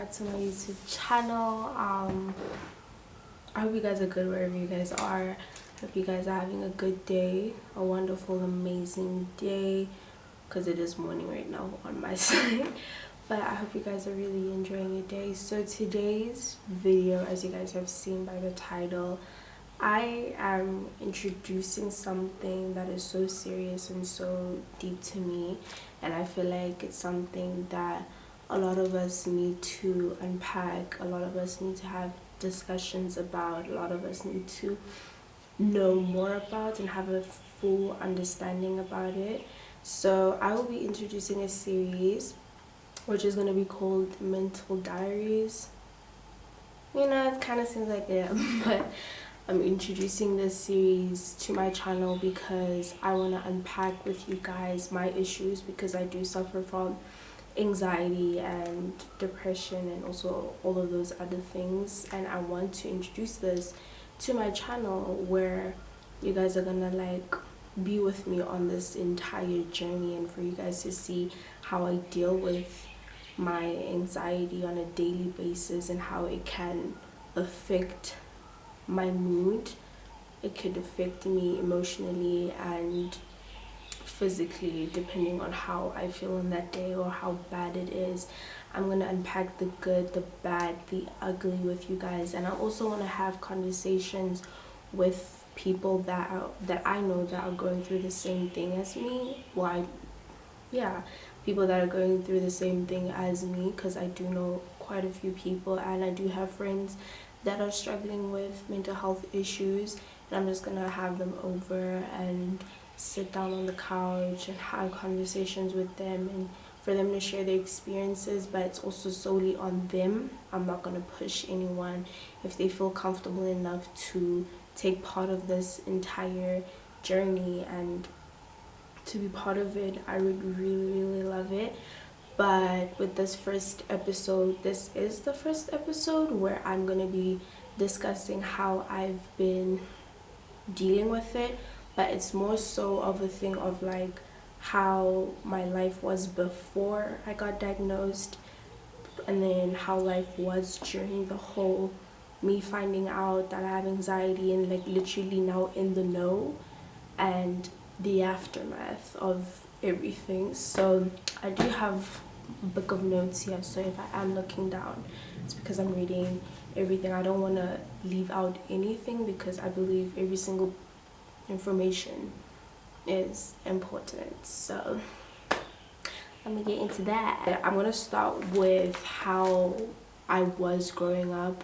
back to my YouTube channel. I hope you guys are good wherever you guys are. Hope you guys are having a good day, a wonderful, amazing day, because it is morning right now on my side. But I hope you guys are really enjoying your day. So today's video, as you guys have seen by the title, I am introducing something that is so serious and so deep to me, and I feel like it's something that a lot of us need to unpack, a lot of us need to have discussions about, a lot of us need to know more about and have a full understanding about it. So I will be introducing a series which is going to be called Mental Diaries. You know, it kind of seems like it, but I'm introducing this series to my channel because I want to unpack with you guys my issues, because I do suffer from anxiety and depression and also all of those other things, and I want to introduce this to my channel where you guys are gonna like be with me on this entire journey, and for you guys to see how I deal with my anxiety on a daily basis and how it can affect my mood. It could affect me emotionally and physically depending on how I feel in that day or how bad it is. I'm going to unpack the good, the bad, the ugly with you guys, and I also want to have conversations with people that I know that are going through the same thing as me. People that are going through the same thing as me, because I do know quite a few people and I do have friends that are struggling with mental health issues, and I'm just gonna have them over and sit down on the couch and have conversations with them and for them to share their experiences, but it's also solely on them. I'm not gonna push anyone. If they feel comfortable enough to take part of this entire journey and to be part of it, I would really love it. But with this first episode, this is the first episode where I'm gonna be discussing how I've been dealing with it, but it's more so of a thing of like how my life was before I got diagnosed, and then how life was during the whole me finding out that I have anxiety and like literally now in the know, and the aftermath of everything. So I do have a book of notes here, so if I am looking down, it's because I'm reading everything. I don't want to leave out anything because I believe every single information is important. So let me get into that. I'm gonna start with how I was growing up,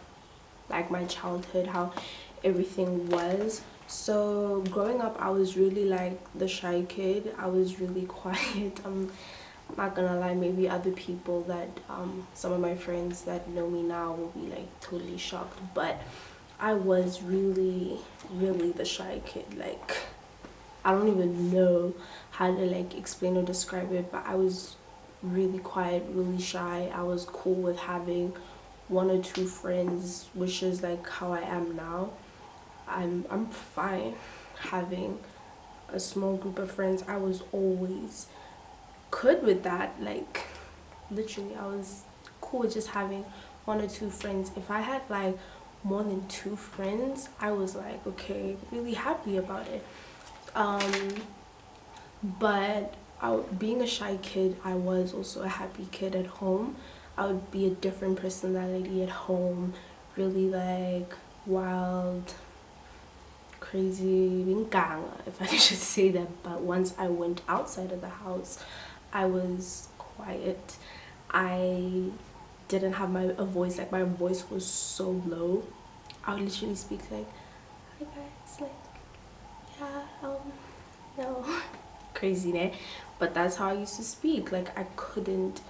like my childhood, how everything was. So growing up, I was really like the shy kid. I was really quiet. I'm not gonna lie, maybe other people that some of my friends that know me now will be like totally shocked, but I was really the shy kid. Like, I don't even know how to like explain or describe it, but I was really quiet, really shy. I was cool with having one or two friends, which is like how I am now. I'm fine having a small group of friends. I was always good with that. Like, literally, I was cool with just having one or two friends. If I had like more than two friends, I was like, okay, really happy about it. But being a shy kid, I was also a happy kid at home. I would be a different personality at home, really like wild, crazy, if I could just say that. But once I went outside of the house, I was quiet. I didn't have a voice. Like, my voice was so low. I would literally speak like, hi guys, like, yeah, no. Crazy, né? But that's how I used to speak. Like, I couldn't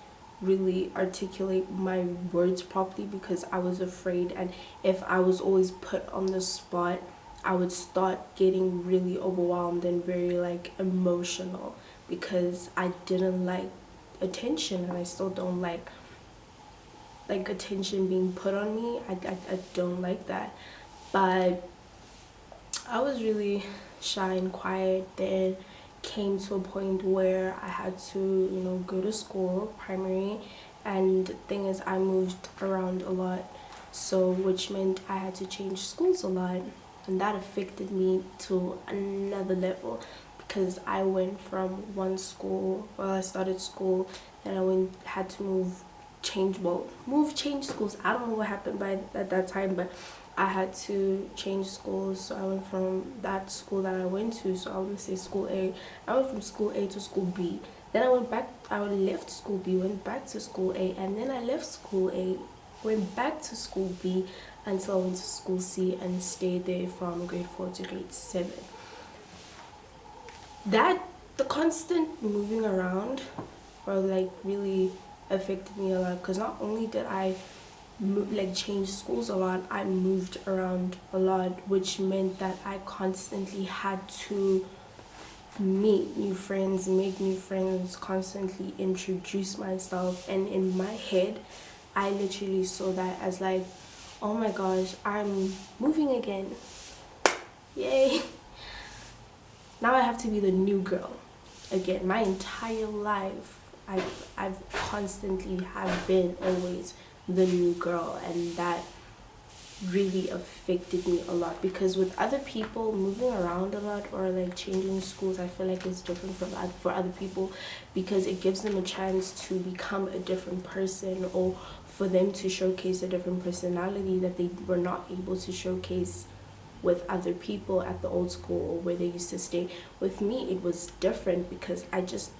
really articulate my words properly because I was afraid, and if I was always put on the spot, I would start getting really overwhelmed and very like emotional because I didn't like attention, and I still don't like attention being put on me. I don't like that. But I was really shy and quiet. Then came to a point where I had to, go to school, primary, And the thing is, I moved around a lot, so which meant I had to change schools a lot, and that affected me to another level because I went from one school, well, I started school, then had to change schools. I don't know what happened at that time, but I had to change schools. So I went from that school that I went to, so I wouldn't say school A, I went from school A to school B. Then I left school B, went back to school A, and then I left school A, went back to school B until I went to school C and stayed there from grade 4 to grade 7. The constant moving around or like really affected me a lot, because not only did I change schools a lot, I moved around a lot, which meant that I constantly had to meet new friends, make new friends, constantly introduce myself. And in my head, I literally saw that as like, oh my gosh, I'm moving again, yay. Now I have to be the new girl again. My entire life I've constantly have been always the new girl, and that really affected me a lot, because with other people moving around a lot or like changing schools, I feel like it's different for other people, because it gives them a chance to become a different person, or for them to showcase a different personality that they were not able to showcase with other people at the old school or where they used to stay. With me, it was different because I just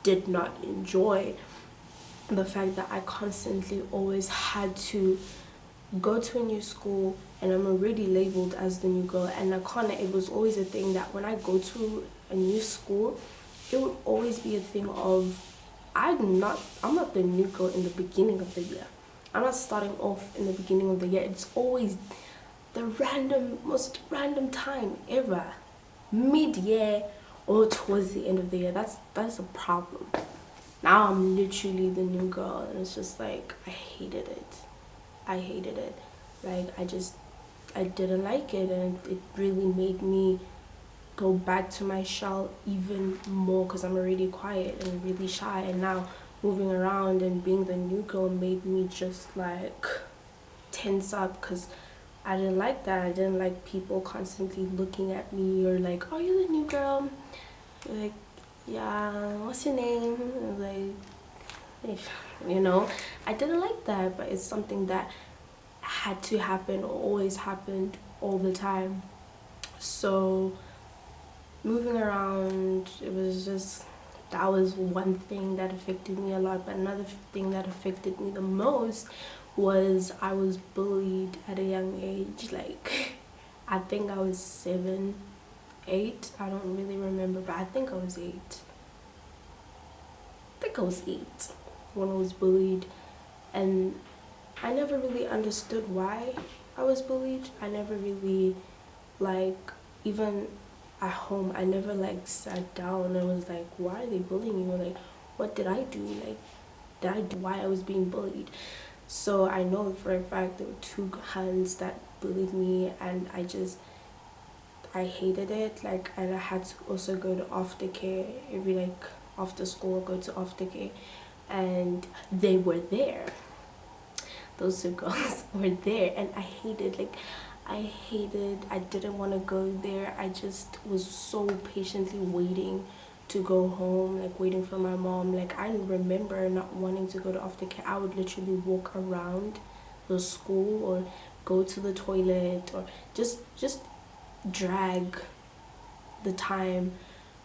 did not enjoy the fact that I constantly always had to go to a new school and I'm already labeled as the new girl. And it was always a thing that when I go to a new school, it would always be a thing of I'm not the new girl in the beginning of the year. I'm not starting off in the beginning of the year. It's always the most random time ever, mid-year or towards the end of the year. That's a problem. Now I'm literally the new girl, and it's just like I hated it. Like I didn't like it, and it really made me go back to my shell even more, because I'm already quiet and really shy, and now moving around and being the new girl made me just like tense up, because I didn't like that. I didn't like people constantly looking at me or like, "Are you the new girl?" Like, yeah, what's your name? Like, I didn't like that, but it's something that had to happen or always happened all the time. So moving around, that was one thing that affected me a lot. But another thing that affected me the most was I was bullied at a young age. Like, I think I was 7, 8. I don't really remember, but I think I was 8. When I was bullied, and I never really understood why I was bullied. I never really, like, even at home, I never like sat down and was like, why are they bullying you? Like, what did I do? Like, did I do why I was being bullied? So I know for a fact there were 2 hands that bullied me, and I hated it. Like, and I had to also go to aftercare every, like, after school, go to aftercare, and they were there. Those 2 girls were there, and I didn't want to go there. I just was so patiently waiting to go home, like waiting for my mom. Like, I remember not wanting to go to aftercare. I would literally walk around the school or go to the toilet, or just drag the time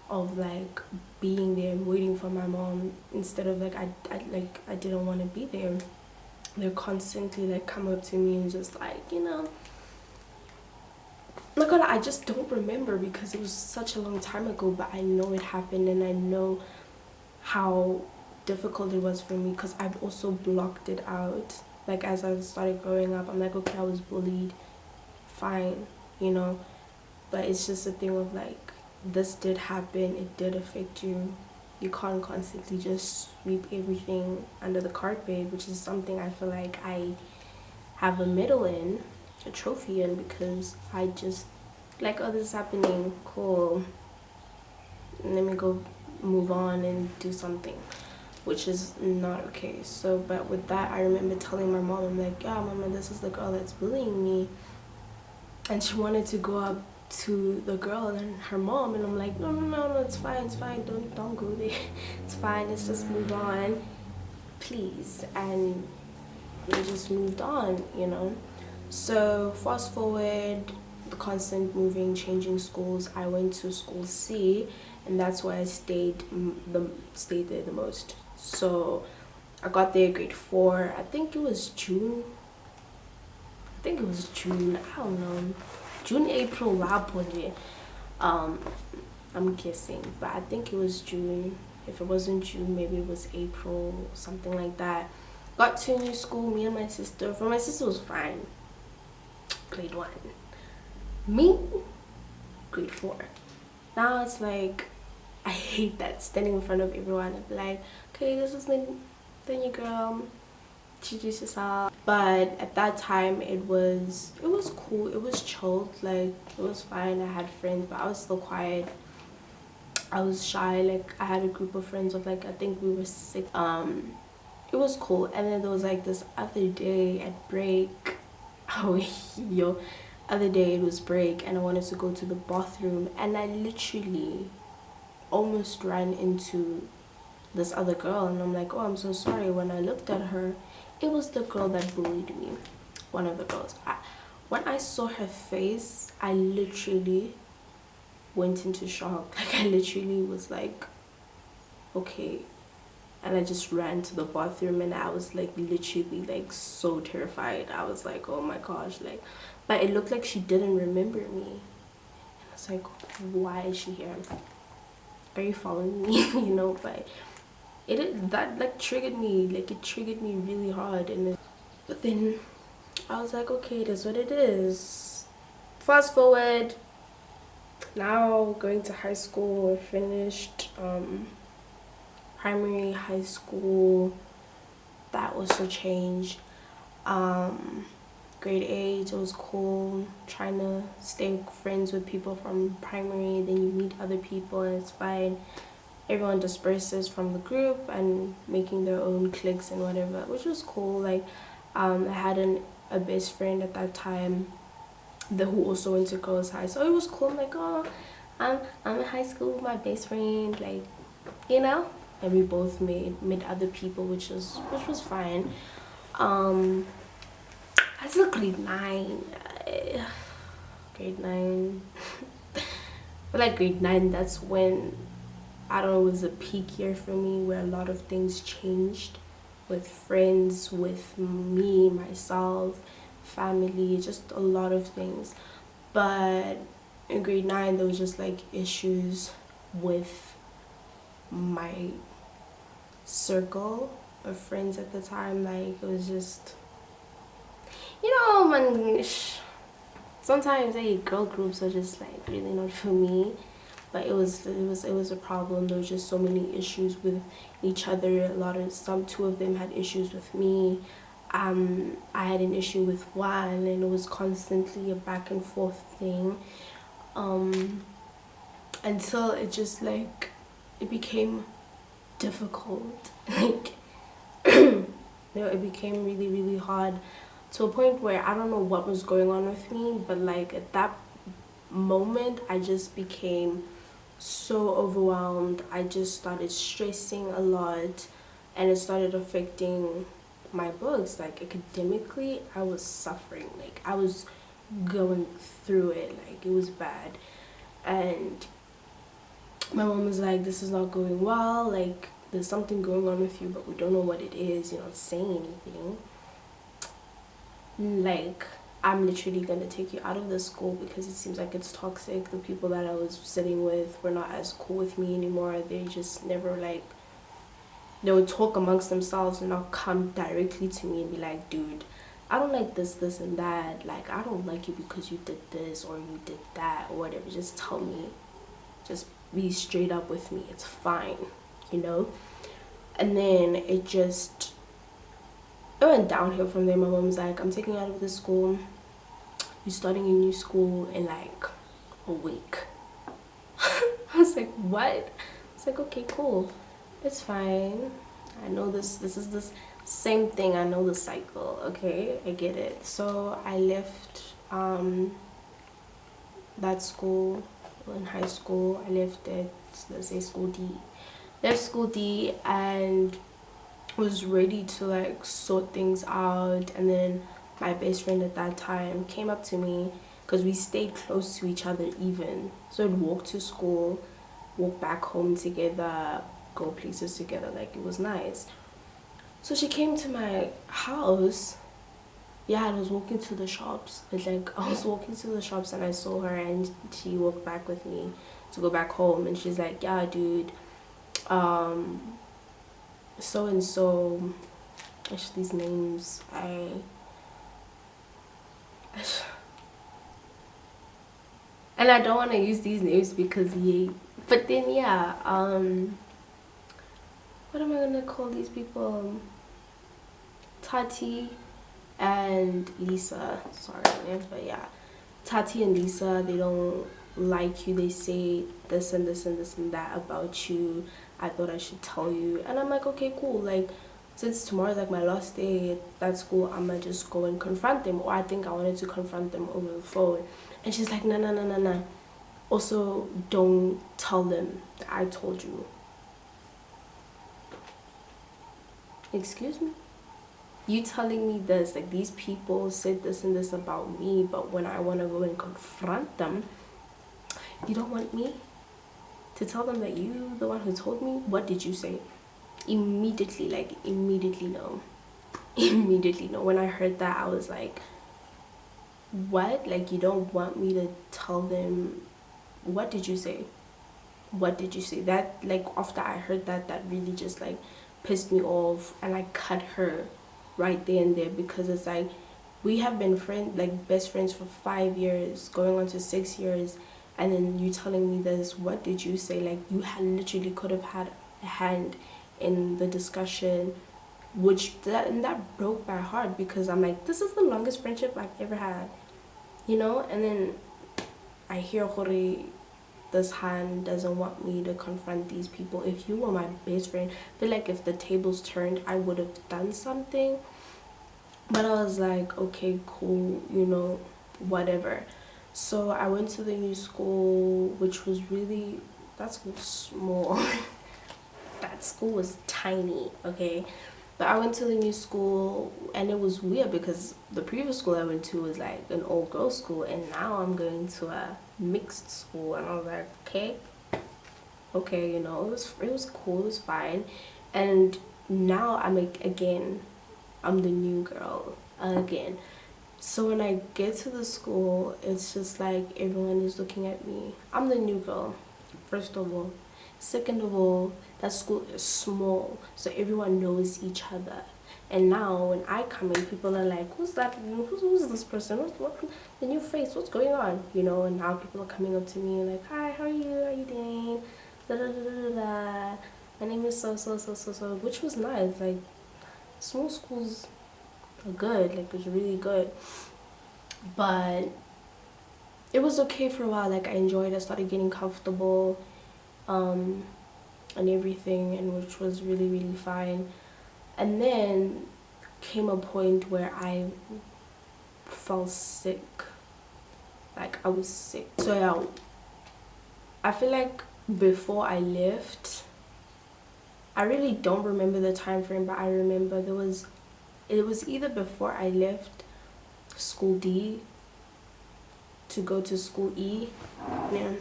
of like being there and waiting for my mom, instead of like I didn't want to be there. They're constantly like come up to me and just like, not gonna, I just don't remember because it was such a long time ago, but I know it happened, and I know how difficult it was for me, because I've also blocked it out. Like, as I started growing up, I'm like, okay, I was bullied, fine, but it's just a thing of like, this did happen, it did affect you. You can't constantly just sweep everything under the carpet, which is something I feel like I have a medal in, a trophy in, because I just like, oh, this is happening, cool, let me go move on and do something. which is not okay. So but with that, I remember telling my mom, I'm like, yeah mama, this is the girl that's bullying me. And she wanted to go up to the girl and her mom, and I'm like, no, it's fine, don't go there. It's fine, let's just move on, please. And we just moved on, you know. So fast forward, the constant moving, changing schools, I went to school C, and that's where I stayed there the most. So I got there grade 4, I think it was June. I don't know, June, April, um I'm guessing, but I think it was June. If it wasn't June, maybe it was April, something like that. Got to a new school, me and my sister. For my sister was fine, grade 1. Me, grade 4. Now it's like, I hate that, standing in front of everyone and be like, okay, this is the new girl, introduce yourself. But at that time, it was cool, it was chilled, like it was fine. I had friends, but I was still quiet. I was shy. Like I had a group of friends of like, I think we were 6. It was cool. And then there was like this other day at break. Oh yo, other day it was break and I wanted to go to the bathroom, and I literally almost ran into this other girl, and I'm like, oh, I'm so sorry. When I looked at her, it was the girl that bullied me, one of the girls. When I saw her face, I literally went into shock. Like I literally was like, okay. And I just ran to the bathroom, and I was like literally like so terrified. I was like, oh my gosh, like, but it looked like she didn't remember me. And I was like, why is she here? Are you following me? You know. But that like triggered me, like it triggered me really hard. But then I was like, okay, it is what it is. Fast forward, now going to high school. I finished primary, high school, that also changed. Grade 8, it was cool, trying to stay friends with people from primary. Then you meet other people and it's fine. Everyone disperses from the group and making their own cliques and whatever, which was cool. Like I had a best friend at that time who also went to girls high, so it was cool. I'm like, oh, I'm in high school with my best friend, like, you know. And we both met other people, which was fine. Until grade 9, grade 9. But like grade 9, that's when, I don't know, it was a peak year for me where a lot of things changed with friends, with me, myself, family, just a lot of things. But in grade 9, there was just like issues with my circle of friends at the time. Like it was just, you know, man, sometimes girl groups are just like really not for me. But it was a problem. There was just so many issues with each other. Two of them had issues with me. I had an issue with one, and it was constantly a back and forth thing. Until it just like, it became difficult. Like it became really, really hard, to a point where I don't know what was going on with me, but like at that moment I just became so overwhelmed. I just started stressing a lot, and it started affecting my books. Like academically, I was suffering. Like I was going through it. Like it was bad. And my mom was like, this is not going well, like there's something going on with you, but we don't know what it is. You're not saying anything. Like, I'm literally gonna take you out of the school because it seems like it's toxic. The people that I was sitting with were not as cool with me anymore. They just never like, they would talk amongst themselves and not come directly to me and be like, dude, I don't like this and that. Like, I don't like you because you did this or you did that or whatever. Just tell me. Just be straight up with me. It's fine, you know? And then it went downhill from there. My mom was like, I'm taking you out of this school. You're starting a new school in like a week. I was like, what? It's like, okay, cool. It's fine. I know this is this same thing. I know the cycle. Okay, I get it. So I left that school in high school. I left at, let's say, school D. Left school D and was ready to like sort things out. And then my best friend at that time came up to me because we stayed close to each other even. So I'd walk to school, walk back home together, go places together. Like it was nice. So she came to my house. Yeah, I was walking to the shops. It's like I was walking to the shops and I saw her and she walked back with me to go back home and she's like, yeah, dude, um, so and so. Actually, these names and I don't want to use these names because yeah. But then yeah, what am I gonna call these people? Tati and Lisa. Sorry, names, but yeah, Tati and Lisa. They don't like you. They say this and this and this and that about you. I thought I should tell you, and I'm like, okay, cool. Like, since tomorrow's like my last day at that school, I'ma just go and confront them. Or I think I wanted to confront them over the phone, and she's like, no, no, no, no, no. Also, don't tell them that I told you. Excuse me? You telling me this, like these people said this and this about me, but when I want to go and confront them, you don't want me to tell them that you the one who told me? What did you say? Immediately, like immediately no. Immediately no. When I heard that, I was like, what? Like you don't want me to tell them? What did you say? What did you say? That, like, after I heard that, that really just like pissed me off, and I cut her right there and there because it's like we have been friends, like best friends for 5 years, going on to 6 years, and then you telling me this. What did you say? Like you had literally could have had a hand in the discussion, which that broke my heart because I'm like, this is the longest friendship I've ever had, you know. And then I hear Hori, this hand doesn't want me to confront these people. If you were my best friend, I feel like if the tables turned, I would have done something. But I was like, okay, cool, you know, whatever. So I went to the new school, which was really, that school was small. That school was tiny, okay? But I went to the new school and it was weird because the previous school I went to was like an all girls school, and now I'm going to a mixed school, and I was like, okay, you know, it was cool, it was fine. And now I'm like, again, I'm the new girl again. So when I get to the school, it's just like everyone is looking at me. I'm the new girl, first of all. Second of all, that school is small, so everyone knows each other. And now when I come in, people are like, who's that? Who's this person? What the new face? What's going on? You know, and now people are coming up to me like, hi, how are you? How are you doing? Da da da da da. My name is so so so so so, which was nice. Like small schools are good, like it's really good. But it was okay for a while. Like I enjoyed it. I started getting comfortable, um, and everything, and which was really really fine. And then came a point where I felt sick. Like I was sick. So yeah, I feel like before I left, I really don't remember the time frame, but I remember it was either before I left school D to go to school E. Yeah.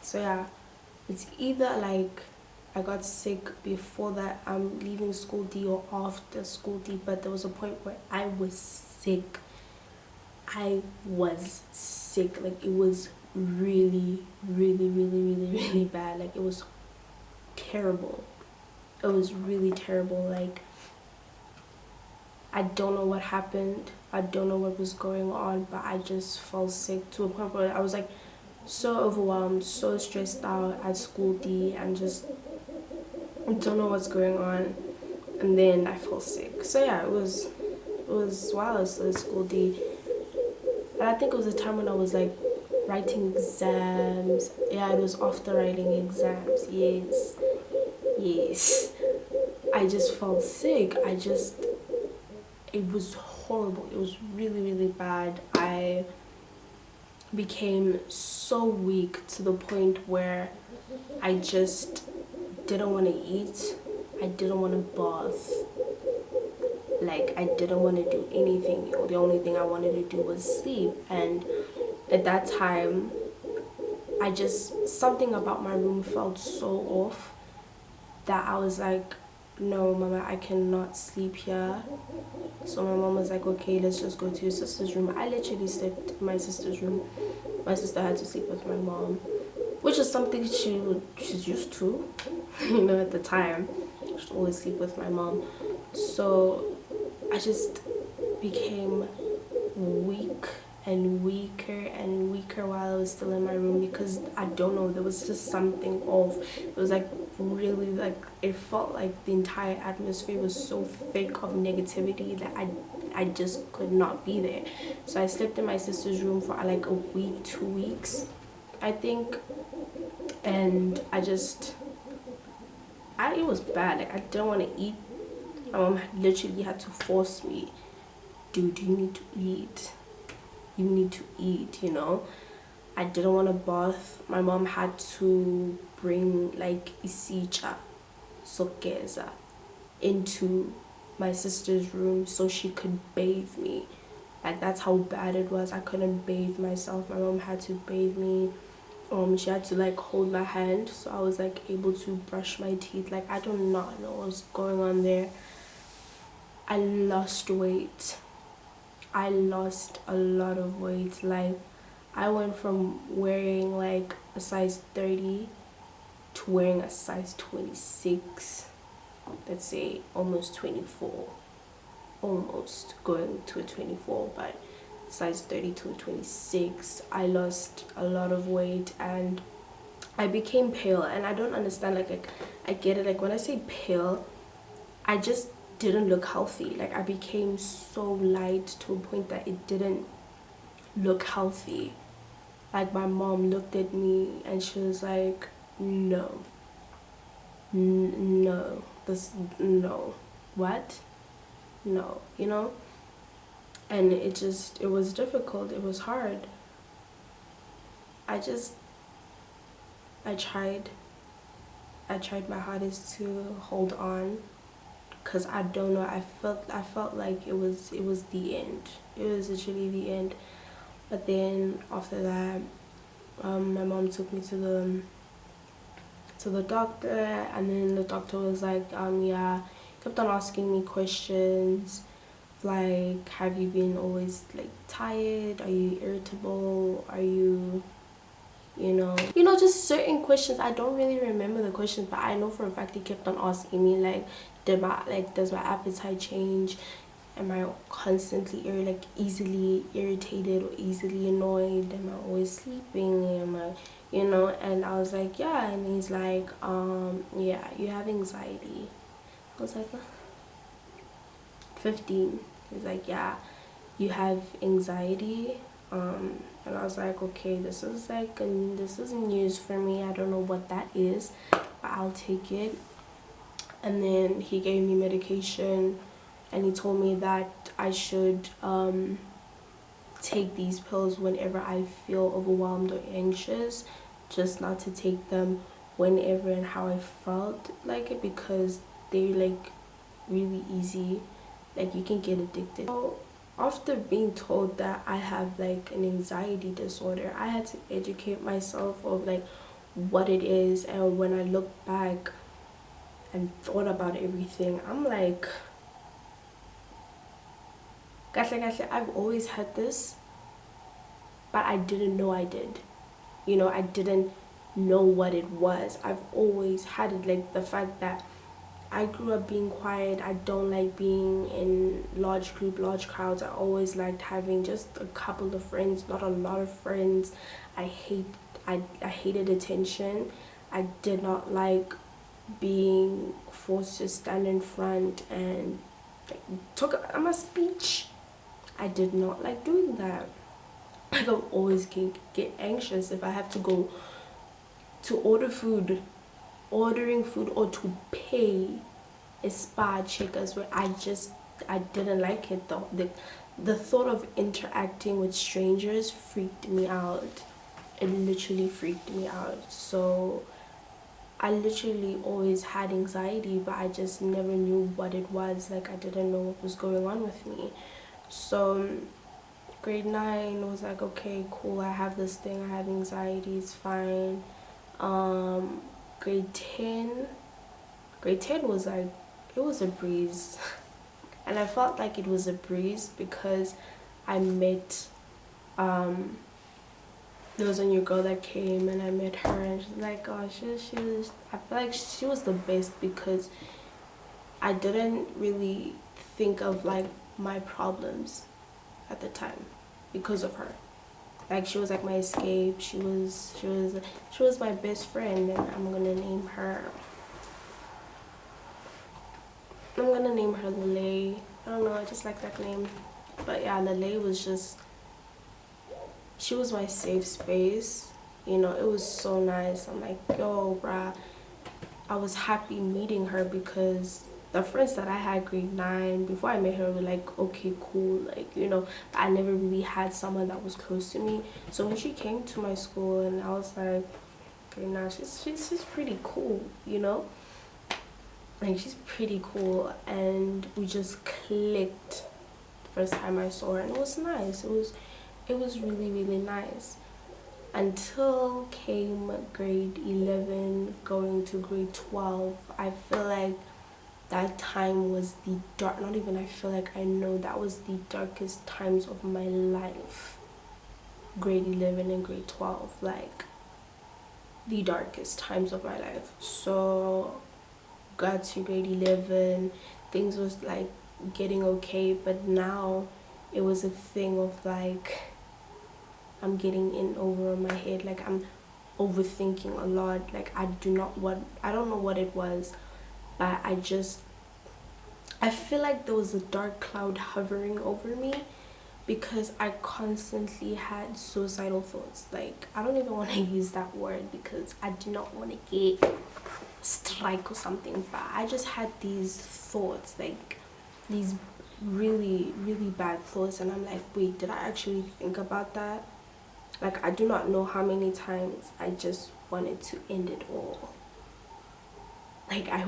So yeah, it's either like I got sick before that I'm leaving school D or after school D, but there was a point where I was sick. I was sick. Like it was really, really, really, really, really bad. Like it was terrible. It was really terrible. Like I don't know what happened. I don't know what was going on, but I just felt sick to a point where I was like so overwhelmed, so stressed out at school D, and just don't know what's going on. And then I felt sick. So yeah, it was while I was at school D. And I think it was a time when I was like writing exams. Yeah, it was after writing exams. Yes. Yes. I just felt sick. It was horrible. It was really, really bad. I became so weak to the point where I just didn't want to eat. I didn't want to bath. Like, I didn't want to do anything. The only thing I wanted to do was sleep. And at that time, something about my room felt so off that I was like, no, mama, I cannot sleep here. So my mom was like, okay, let's just go to your sister's room. I literally slept in my sister's room. My sister had to sleep with my mom, which is something she's used to, at the time. She'd always sleep with my mom. So I just became weak and weaker and weaker while I was still in my room, because I don't know, there was just something off. It was like really, like, it felt like the entire atmosphere was so thick of negativity that I just could not be there. So I slept in my sister's room for like a week, 2 weeks, I think. And it was bad. Like, I didn't want to eat. My mom literally had to force me, dude, you need to eat. You need to eat, I didn't want to bath. My mom had to bring like isicha, sokeza, into my sister's room so she could bathe me. Like, that's how bad it was. I couldn't bathe myself. My mom had to bathe me. She had to like hold my hand so I was like able to brush my teeth. Like, I do not know what's going on there. I lost weight. I lost a lot of weight. Like, I went from wearing like a size 30 to wearing a size 26. Let's say almost 24. Almost going to a 24, but size 30 to 26. I lost a lot of weight and I became pale, and I don't understand. Like I get it. Like, when I say pale, I just didn't look healthy. Like, I became so light to a point that it didn't look healthy. Like, my mom looked at me and she was like, no, no, no, what? No, And it was difficult. It was hard. I tried. I tried my hardest to hold on, because I don't know, I felt like it was the end. It was literally the end. But then after that, my mom took me to the doctor, and then the doctor was like, yeah, kept on asking me questions like, have you been always like tired? Are you irritable? Are you just certain questions. I don't really remember the questions, but I know for a fact he kept on asking me like, does my appetite change? Am I constantly easily irritated or easily annoyed? Am I always sleeping? Am I, and I was like, yeah. And he's like, yeah, you have anxiety. I was like, 15. He's like, yeah, you have anxiety. And I was like, okay, this is news for me. I don't know what that is, but I'll take it. And then he gave me medication, and he told me that I should take these pills whenever I feel overwhelmed or anxious, just not to take them whenever and how I felt like it, because they're like really easy, like you can get addicted. So after being told that I have like an anxiety disorder, I had to educate myself of like what it is. And when I look back and thought about everything, I'm like, gosh, I've always had this, but I didn't know I did. I didn't know what it was. I've always had it. Like, the fact that I grew up being quiet. I don't like being in large crowds. I always liked having just a couple of friends, not a lot of friends. I hated attention. I did not like being forced to stand in front and talk a speech. I did not like doing that. I would always get anxious if I have to go to ordering food or to pay a spa chick as well. I didn't like it though. The thought of interacting with strangers freaked me out. It literally freaked me out. So I literally always had anxiety, but I just never knew what it was. Like I didn't know what was going on with me. So grade 9 was like, okay, cool, I have this thing, I have anxiety, it's fine. um grade 10 grade 10 was like, it was a breeze. And I felt like it was a breeze because I met there was a new girl that came, and I met her, and she's like, oh, she was, I feel like she was the best because I didn't really think of like my problems at the time because of her. Like she was like my escape. She was my best friend, and I'm gonna name her Lele. I don't know, I just like that name. But yeah, Lele was just, she was my safe space. You know, it was so nice. I'm like, yo, bruh. I was happy meeting her because the friends that I had grade 9 before I met her were like, okay, cool, like, you know, but I never really had someone that was close to me. So when she came to my school, and I was like, okay, nah, she's pretty cool, you know, like she's pretty cool, and we just clicked the first time I saw her, and it was nice. It was really really nice until came grade 11 going to grade 12. I feel like that time was the dark, not even I feel like, I know that was the darkest times of my life. Grade 11 and grade 12, like the darkest times of my life. So got to grade 11, things was like getting okay, but now it was a thing of like, I'm getting in over my head, like I'm overthinking a lot. Like I don't know what it was, but I feel like there was a dark cloud hovering over me because I constantly had suicidal thoughts. Like I don't even want to use that word because I do not want to get strike or something, but I just had these thoughts, like these really really bad thoughts, and I'm like, wait, did I actually think about that? Like I do not know how many times I just wanted to end it all. Like I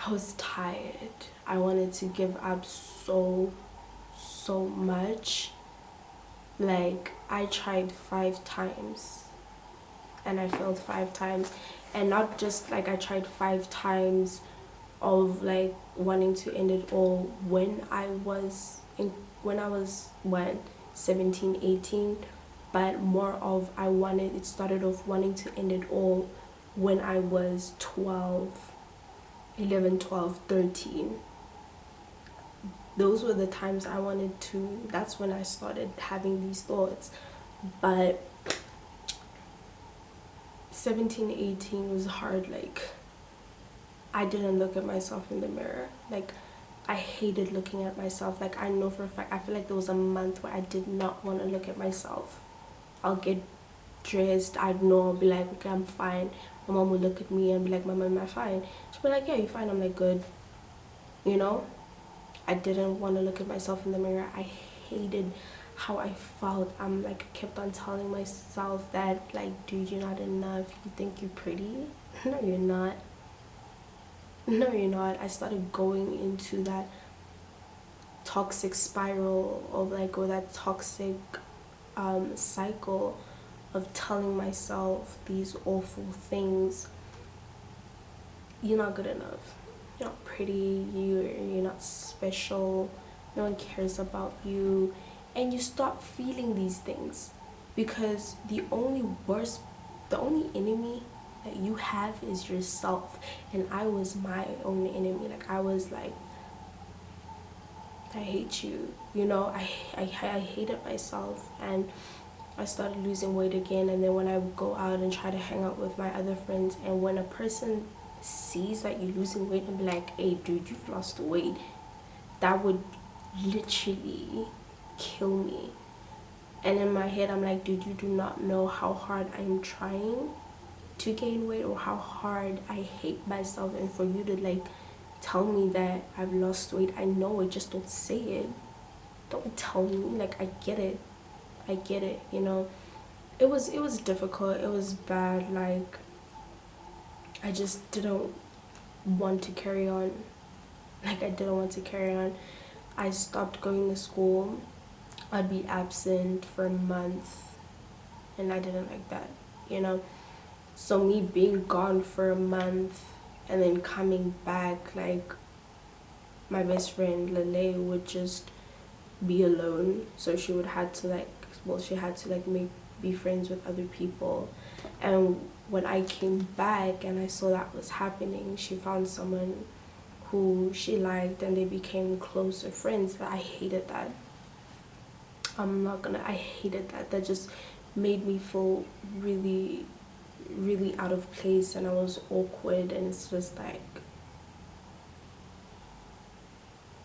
was tired. I wanted to give up so much. Like I tried 5 times and I failed 5 times, and not just like I tried 5 times of like wanting to end it all when I was what, 17, 18, but more of it started off wanting to end it all when I was 12, 11, 12, 13. Those were the times I wanted to, that's when I started having these thoughts. But 17, 18 was hard. Like I didn't look at myself in the mirror. Like I hated looking at myself. Like I know for a fact, I feel like there was a month where I did not want to look at myself. I'll get dressed, I know, I'll be like, okay, I'm fine. My mom would look at me and be like, Mama, am I fine? She'd be like, yeah, you're fine. I'm like, good. You know, I didn't want to look at myself in the mirror. I hated how I felt. I'm like, kept on telling myself that, like, dude, you're not enough. You think you're pretty? No, you're not. No, you're not. I started going into that toxic spiral of like, or that toxic cycle of telling myself these awful things. You're not good enough. You're not pretty. You're not special. No one cares about you. And you stop feeling these things because the only enemy that you have is yourself. And I was my own enemy. Like I was like, I hate you. You know, I hated myself, and I started losing weight again. And then when I would go out and try to hang out with my other friends, and when a person sees that you're losing weight and be like, hey dude, you've lost weight, that would literally kill me. And in my head I'm like, dude, you do not know how hard I'm trying. to gain weight or how hard I hate myself, and for you to like tell me that I've lost weight. I know it, just don't say it. Don't tell me. Like, I get it. I get it, you know. It was difficult. It was bad. Like, I just didn't want to carry on. Like, I didn't want to carry on. I stopped going to school. I'd be absent for a month, and I didn't like that, you know. So me being gone for a month and then coming back, like, my best friend Lele would just be alone. So she would had to like, well, she had to like be friends with other people. And when I came back and I saw that was happening, she found someone who she liked and they became closer friends. But I hated that. I hated that. That just made me feel really, really out of place, and I was awkward, and it's just like,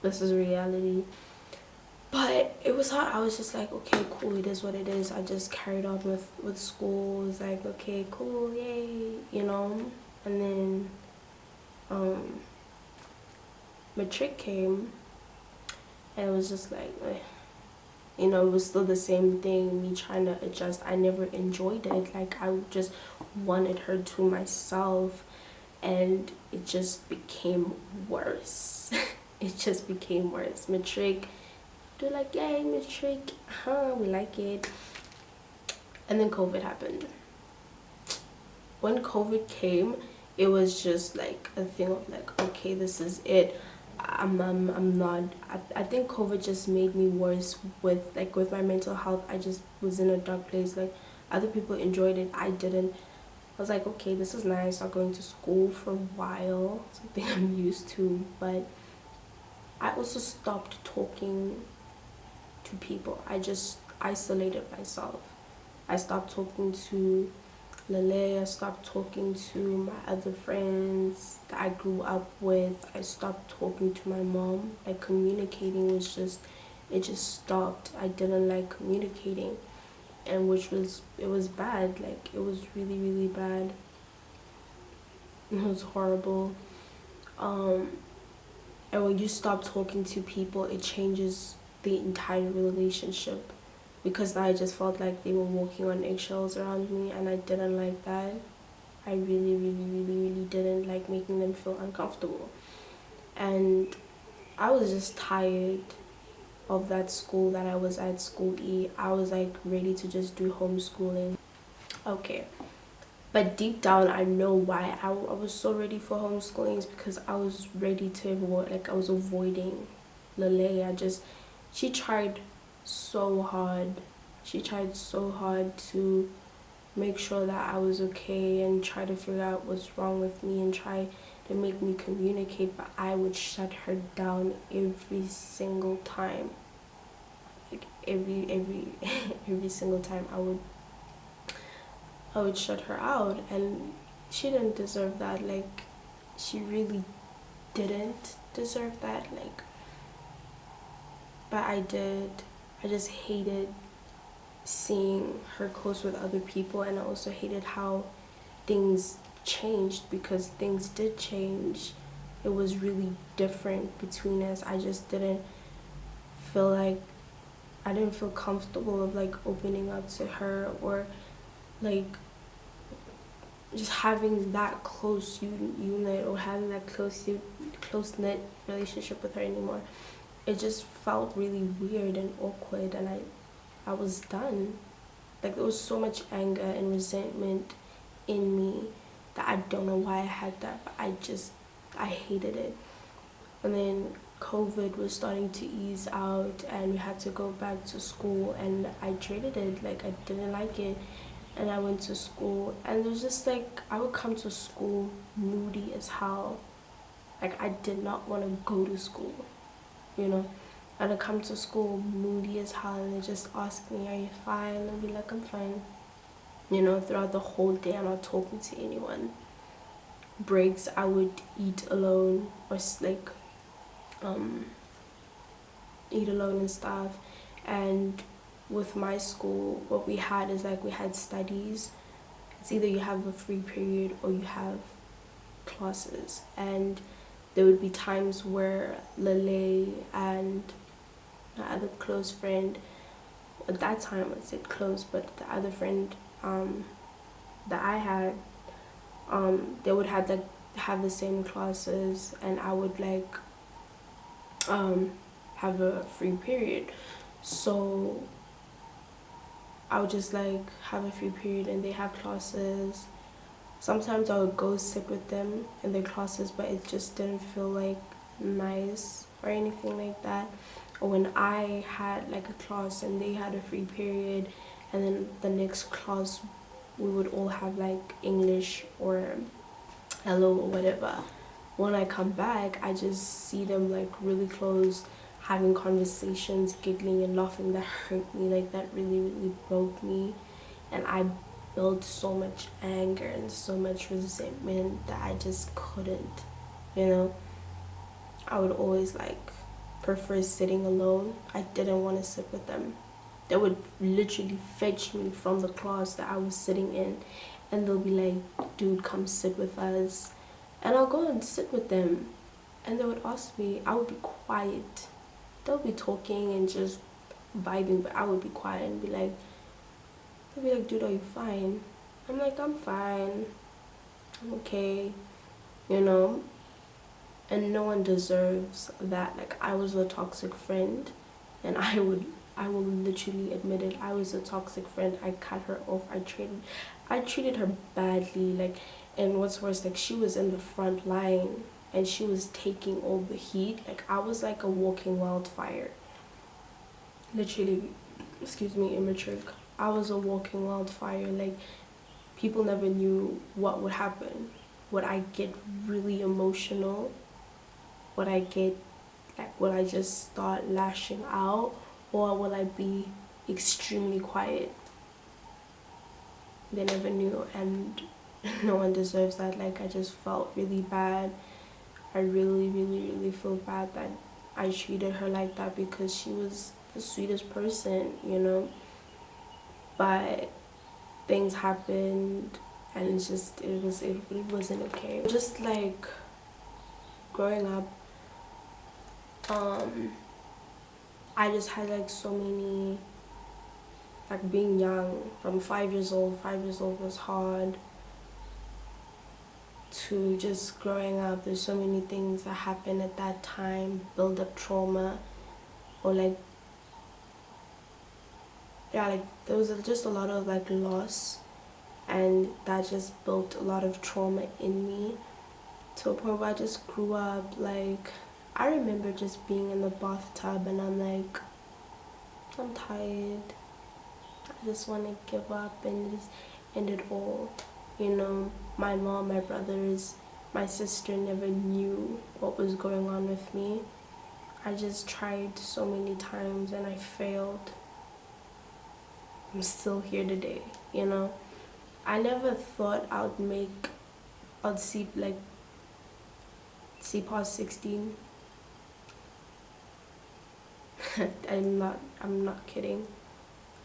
this is reality. But it was hard. I was just like, okay, cool, it is what it is. I just carried on with school. It was like, okay, cool, yay, you know. And then matric came, and it was just like, you know, it was still the same thing, me trying to adjust. I never enjoyed it. Like, I just wanted her to myself, and it just became worse. It just became worse. Matric, they're like, yay, matric, we like it. And then COVID happened. When COVID came, it was just like a thing of like, okay, this is it. I'm not. I think COVID just made me worse with my mental health. I just was in a dark place. Like, other people enjoyed it, I didn't. I was like, okay, this is nice. I'm going to school for a while, something I'm used to. But I also stopped talking to people. I just isolated myself. I stopped talking to Lele. I stopped talking to my other friends that I grew up with. I stopped talking to my mom. Like, communicating was just, it just stopped. I didn't like communicating, and it was bad. Like, it was really, really bad. It was horrible. And when you stop talking to people, it changes the entire relationship, because I just felt like they were walking on eggshells around me, and I didn't like that. I really, really, really, really didn't like making them feel uncomfortable. And I was just tired of that school that I was at, school E. I was like ready to just do homeschooling. Okay. But deep down, I know why I was so ready for homeschooling is because I was ready to avoid, like, I was avoiding Lele. She tried so hard. She tried so hard to make sure that I was okay and try to figure out what's wrong with me and try to make me communicate, but I would shut her down every single time. Like, every every single time I would shut her out, and she didn't deserve that. Like, she really didn't deserve that. Like, but I did. I just hated seeing her close with other people, and I also hated how things changed, because things did change. It was really different between us. I just didn't feel like, I didn't feel comfortable of like opening up to her, or like just having that close unit, or having that close knit relationship with her anymore. It just felt really weird and awkward, and I was done. Like, there was so much anger and resentment in me that I don't know why I had that, but I hated it. And then COVID was starting to ease out, and we had to go back to school, and I dreaded it. Like, I didn't like it. And I went to school, and it was just like, I would come to school moody as hell. Like, I did not want to go to school, you know. And I come to school moody as hell, and they just ask me, are you fine? And I'd be like, I'm fine. You know, throughout the whole day, I'm not talking to anyone. Breaks, I would eat alone, or like eat alone and stuff. And with my school, what we had is like, we had studies, it's either you have a free period or you have classes. And there would be times where Lele and my other close friend, at that time I said close, but the other friend that I had, they would have the same classes, and I would have a free period. So I would just have a free period and they have classes. Sometimes I would go sit with them in their classes, but it just didn't feel nice or anything like that. Or when I had a class and they had a free period, and then the next class we would all have English or hello or whatever. When I come back, I just see them really close, having conversations, giggling and laughing. That hurt me, that really, really broke me. And I built so much anger and so much resentment that I just couldn't, you know. I would always prefer sitting alone. I didn't want to sit with them. They would literally fetch me from the class that I was sitting in, and they'll be like, dude, come sit with us. And I'll go and sit with them, and they would ask me. I would be quiet. They'll be talking and just vibing, but I would be quiet and they'll be like, dude, are you fine? I'm like, I'm fine, I'm okay, you know. And no one deserves that. I was a toxic friend, and I will literally admit it. I was a toxic friend. I cut her off. I treated her badly. And what's worse, she was in the front line and she was taking all the heat. I was like a walking wildfire. Literally, excuse me, immature. I was a walking wildfire. People never knew what would happen. Would I get really emotional? Would I get will I just start lashing out, or will I be extremely quiet? They never knew, and no one deserves that. I just felt really bad. I really, really, really feel bad that I treated her like that, because she was the sweetest person, you know. But things happened, and it wasn't okay. Just growing up, I just had so many, being young, from 5 years old. 5 years old was hard. To just growing up, there's so many things that happened at that time, build up trauma, or there was just a lot of loss, and that just built a lot of trauma in me, to a point where I just grew up I remember just being in the bathtub and I'm tired. I just want to give up and just end it all. You know, my mom, my brothers, my sister never knew what was going on with me. I just tried so many times and I failed. I'm still here today, you know. I never thought I'd see past 16. I'm not kidding.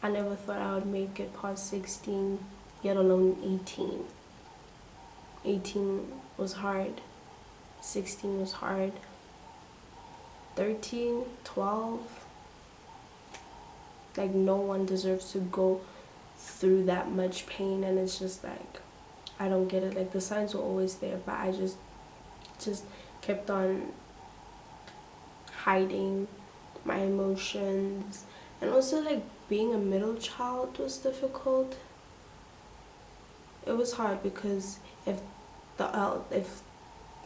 I never thought I would make it past 16, yet alone 18. 18 was hard. 16 was hard. 13, 12. No one deserves to go through that much pain, and it's just I don't get it. The signs were always there, but I just kept on hiding my emotions. And also being a middle child was difficult. It was hard because if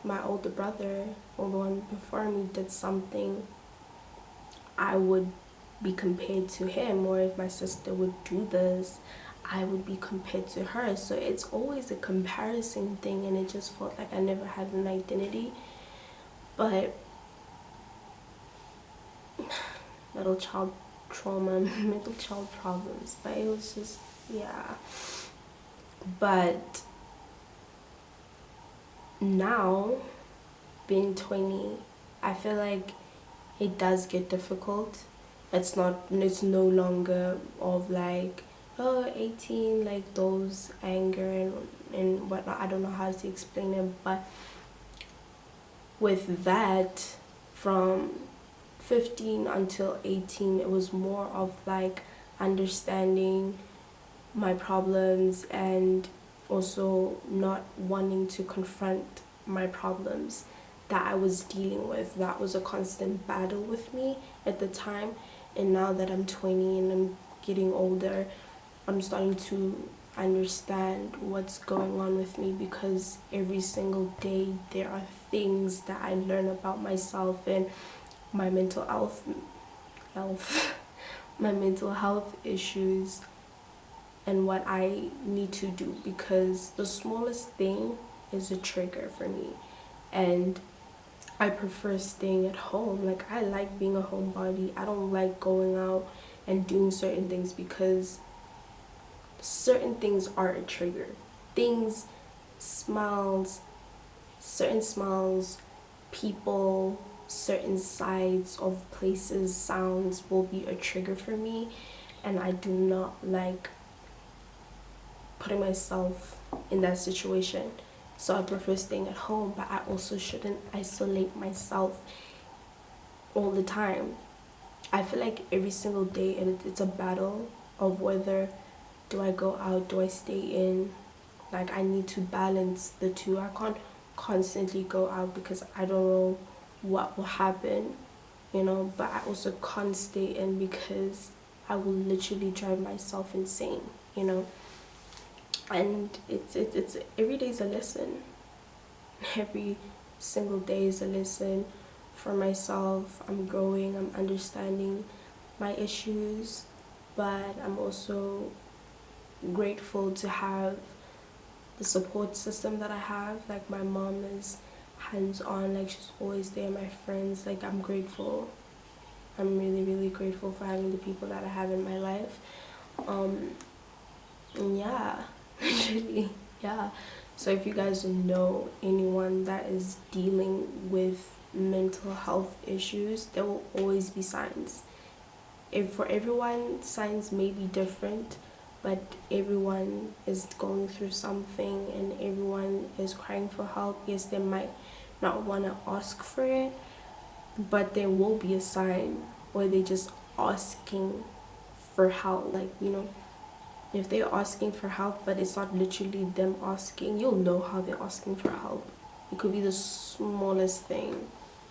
my older brother, or the one before me, did something, I would be compared to him, or if my sister would do this, I would be compared to her. So it's always a comparison thing, and it just felt like I never had an identity. But middle child trauma, middle child problems, but it was just, yeah. But now, being 20, I feel like it does get difficult. It's no longer of oh, 18, like those anger and whatnot. I don't know how to explain it, but with that, from 15 until 18, it was more of like understanding my problems and also not wanting to confront my problems that I was dealing with. That was a constant battle with me at the time. And now that I'm 20 and I'm getting older, I'm starting to understand what's going on with me, because every single day there are things that I learn about myself and my mental health my mental health issues and what I need to do, because the smallest thing is a trigger for me. And I prefer staying at home. Like, I like being a homebody. I don't like going out and doing certain things, because certain things are a trigger. Things, smells, certain smells, people, certain sides of places, sounds will be a trigger for me. And I do not like putting myself in that situation. So I prefer staying at home, but I also shouldn't isolate myself all the time. I feel like every single day it's a battle of whether do I go out, do I stay in. Like, I need to balance the two. I can't constantly go out because I don't know what will happen, but I also can't stay in because I will literally drive myself insane, you know. And it's every day is a lesson. Every single day is a lesson for myself. I'm growing, I'm understanding my issues, but I'm also grateful to have the support system that I have. Like, my mom is hands on, like, she's always there. My friends, like, I'm grateful. I'm really, really grateful for having the people that I have in my life. And yeah, literally, yeah. So if you guys know anyone that is dealing with mental health issues, there will always be signs. If for everyone, signs may be different, but everyone is going through something and everyone is crying for help. Yes, they might not want to ask for it, but there will be a sign where they just asking for help. Like, if they're asking for help but it's not literally them asking, you'll know how they're asking for help. It could be the smallest thing,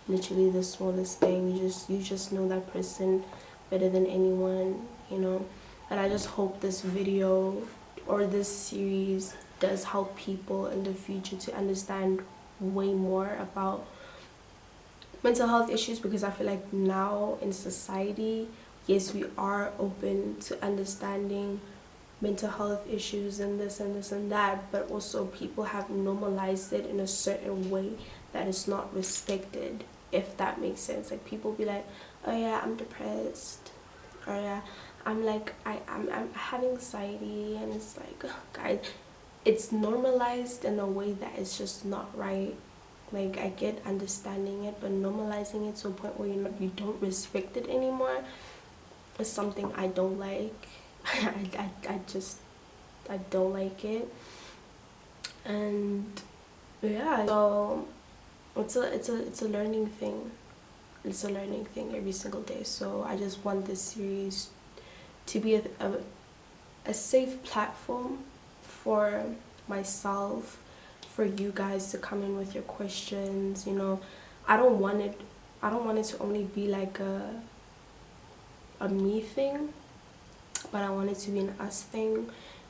literally the smallest thing. You just know that person better than anyone. And I just hope this video or this series does help people in the future to understand way more about mental health issues, because I feel like now in society, yes, we are open to understanding mental health issues and this and this and that, but also people have normalized it in a certain way that is not respected, if that makes sense. Like, people be like, oh yeah, I'm depressed, or yeah, I'm having anxiety, and it's like, guys, it's normalized in a way that is just not right. Like, I get understanding it, but normalizing it to a point where you don't respect it anymore is something I don't like. I don't like it. And yeah, so it's a learning thing. It's a learning thing every single day. So I just want this series to be a safe platform for myself, for you guys to come in with your questions. I don't want it to only be like a me thing, but I want it to be an us thing.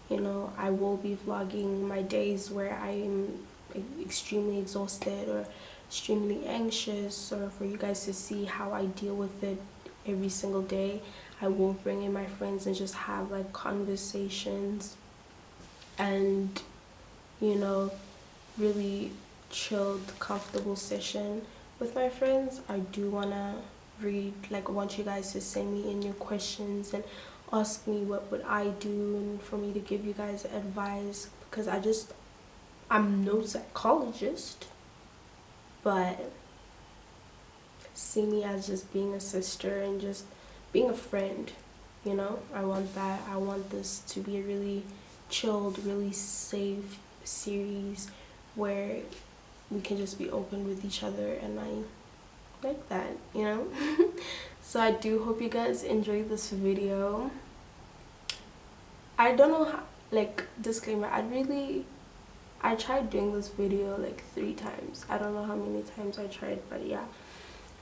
I will be vlogging my days where I am extremely exhausted or extremely anxious, or for you guys to see how I deal with it every single day. I will bring in my friends and just have like conversations and, really chilled, comfortable session with my friends. I do wanna want you guys to send me in your questions and ask me what would I do, and for me to give you guys advice, because I'm no psychologist, but see me as just being a sister and just being a friend, you know. I want that. I want this to be a really chilled, really safe series where we can just be open with each other, and I like that, you know. So I do hope you guys enjoyed this video. I don't know how, like, disclaimer, I tried doing this video like 3 times. I don't know how many times I tried, but yeah.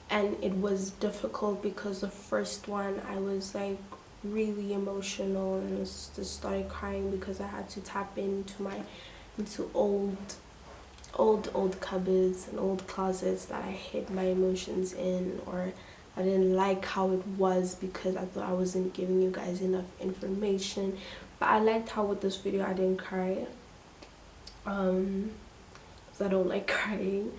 And it was difficult because the first one I was like really emotional and just started crying because I had to tap into old cupboards and old closets that I hid my emotions in, or I didn't like how it was because I thought I wasn't giving you guys enough information. But I liked how with this video I didn't cry, because I don't like crying.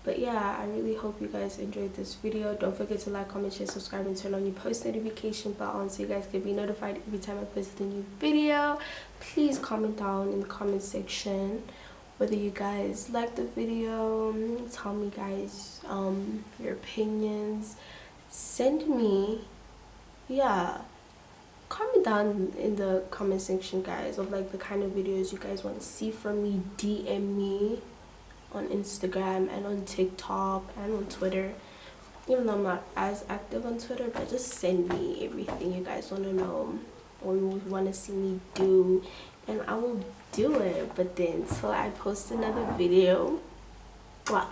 But yeah, I really hope you guys enjoyed this video. Don't forget to like, comment, share, subscribe, and turn on your post notification bell so you guys can be notified every time I post a new video. Please comment down in the comment section whether you guys like the video. Tell me guys your opinions. Send me, yeah, comment down in the comment section, guys, of like the kind of videos you guys want to see from me. DM me on Instagram and on TikTok and on Twitter, even though I'm not as active on Twitter. But just send me everything you guys want to know or you want to see me do, and I will do it. But then till I post another video, well,